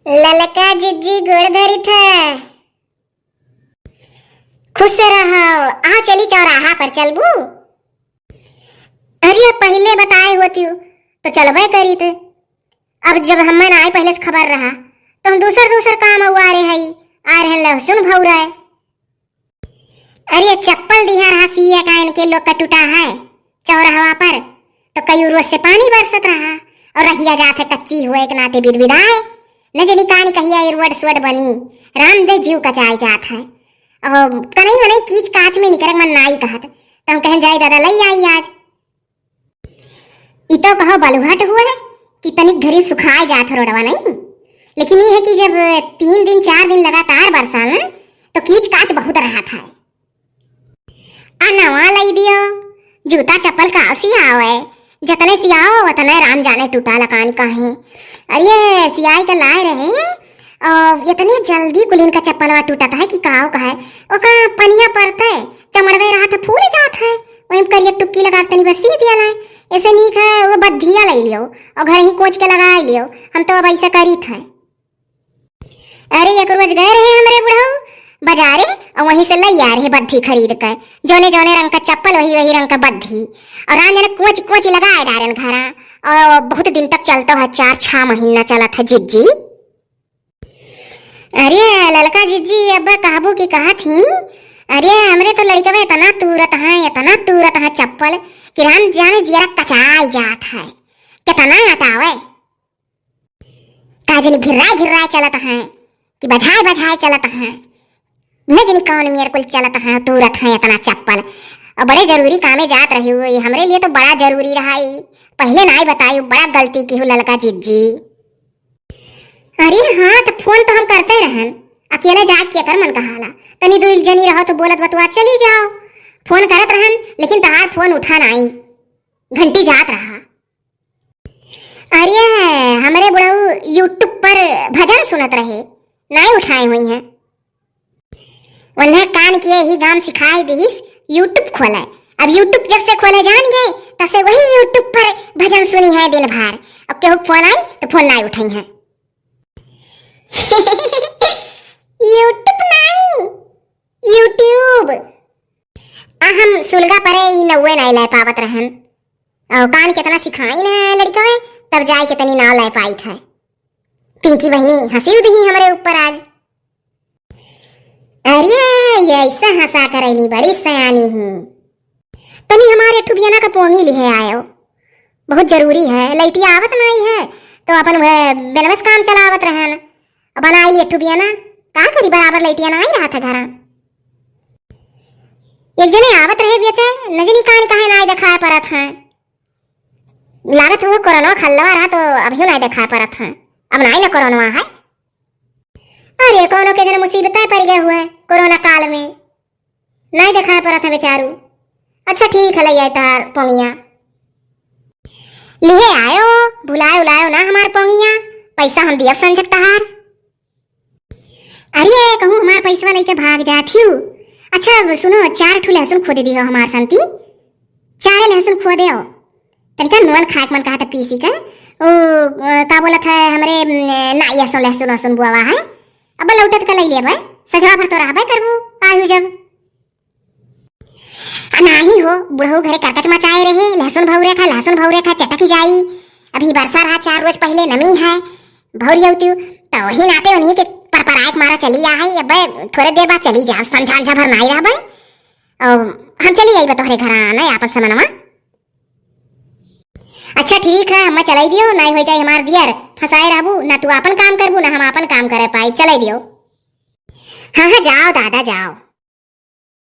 ललका जिज्जी गोड़ धरी था। खुश रहो। आ चली चौराहा पर चलबू। अरे पहले बताए होती तो चलबे करी थे। अब जब हमन आए पहले से खबर रहा तो हम दूसर काम हुआ रे हई आ रहे लहसुन भौर है। अरे चप्पल दिहा रहा सिया का इनके लोग का टूटा है चौराहा पर तो कई रोज से पानी बरसत रहा और रहिया जात है कच्ची हुए के नाते बिदबिदाए न जनी कहानी कहिया रोड स्वड बनी राम दे जीव कचाई जात है और कहीं मने कीच काच में निकल मन नाई कहत तो हम कहन जाए दादा लई आई आज इतो कहो बलुहट हुआ है कि तनिक घरी सुखाए जात रोडवा नहीं। लेकिन ये है कि जब 3 दिन 4 दिन लगातार बरसा तो कीच काच बहुत रहा था। नवा लई दियो जूता चप्पल का सियाओ जतने सियाओ उतने राम जाने टूटा लकान काहे। अरे सियाई का लाए रहे और इतनी जल्दी कुलीन का चप्पलवा टूटता है कि काओ का है ओका पनिया पड़ता है चमड़वे रहा था फूल जात है वहीं करिए टुक्की लगा तनी बस सी दिया लाए ऐसे नीक है वो बद्धिया ले लियो और घर ही कोच के लगा लियो हम तो अब ऐसा करी था। अरे एक रोज गए रहे हमरे बुढ़ऊ बाजारे और वहीं से लई आ रहे बद्धी खरीद कर जोने जोने रंग का चप्पल वही वही रंग का बद्धी और रांझने कोच कोच लगाए डारन घरा और बहुत दिन तक चलता है 4-6 महीना चला था जिज्जी। अरे ललका जिज्जी अब कहबू की कहा थी। अरे हमरे तो लड़का में इतना तूरत है चप्पल कि रान जाने जिया कचाई जात है कितना हटावे काजनी घिर्रा चलत है कि बजाए चलत है न जनी कौन मेरे कुल चलत है तूरत है इतना चप्पल और बड़े जरूरी कामे जात रही हुई हमरे लिए तो बड़ा जरूरी रहा पहले ना ही बताई बड़ा गलती की हूँ ललका जिज्जी। अरे हाँ तो फोन तो हम करते रहन अकेले जाग के कर मन कहाला तनी दो जनी रहो तो बोलत बतुआ चली जाओ फोन करत रहन लेकिन तहार फोन उठा नहीं घंटी जात रहा। अरे हमरे बुढ़ऊ यूट्यूब पर भजन सुनत रहे नहीं उठाए हुई हैं उन्हें कान किए ही गाम सिखाए दिस यूट्यूब खोला अब यूट्यूब जब से खोले जान गए तब से वही यूट्यूब पर भजन सुनी है दिन भर अब केहू फोन आई तो फोन नहीं उठाई है। यूट्यूब नहीं यूट्यूब हम सुलगा परे नौवे नहीं ले पावत रहन और कान कितना सिखाई ना लड़का में तब जाए कितनी नाव ले पाई था। पिंकी बहनी हंसी उदी हमारे ऊपर आज। अरे ये ऐसा हंसा करेली बड़ी सयानी ही तनी हमारे ठुबियाना का पोंगी लिहे आयो बहुत जरूरी है लइटिया आवत नहीं है तो अपन बेनवस काम चलावत रहन बनाई ये ठुबियाना का करी बराबर लइटिया ना ही रहा था घरा एक जने आवत रहे बेचे नजनी कहानी काहे ना दिखाए परत है लागत वो कोरोना खल्लवा रहा तो अभी नहीं दिखाए परत है अब नहीं ना कोरोना है। अरे कोनो के जन मुसीबतें पड़ गए हुए कोरोना काल में नहीं दिखाए परत है बेचारू। अच्छा ठीक है लइया तार पोंगिया लिहे आयो भुलाए उलायो ना हमार पोंगिया पैसा हम दिया संजक तहार। अरे कहूँ हमार पैसा लेके भाग जाती हूँ। अच्छा सुनो 4 ठू लहसुन खो दे दी हो हमार संती 4 लहसुन खो दे तनिका नोन खाक मन कहा था पीसी का ओ का बोला था हमरे नाइया सो लहसुन बुआवा है अब लौटत का ले ले भाई सजवा भर तो रहबे करबू आयु जब नाही हो बुढ़ऊ घरे काकच मचाए रहे लहसुन भौरे खा चटकी जाई अभी बरसा रहा 4 रोज पहले नमी है भौरियौती तो वही नाते उन्हीं के परपराइक मारा चली आ है अब थोड़े देर बाद चली जा संझा भर नहीं रहबे और हम चली आई तोहरे घर आना आपन समनवा। अच्छा ठीक है हम चलाई दियो नहीं हो जाए हमार दियर फसाए रहबू ना तू अपन काम करबू ना हम अपन काम करे पाई चलाई दियो। हाँ जाओ दादा जाओ।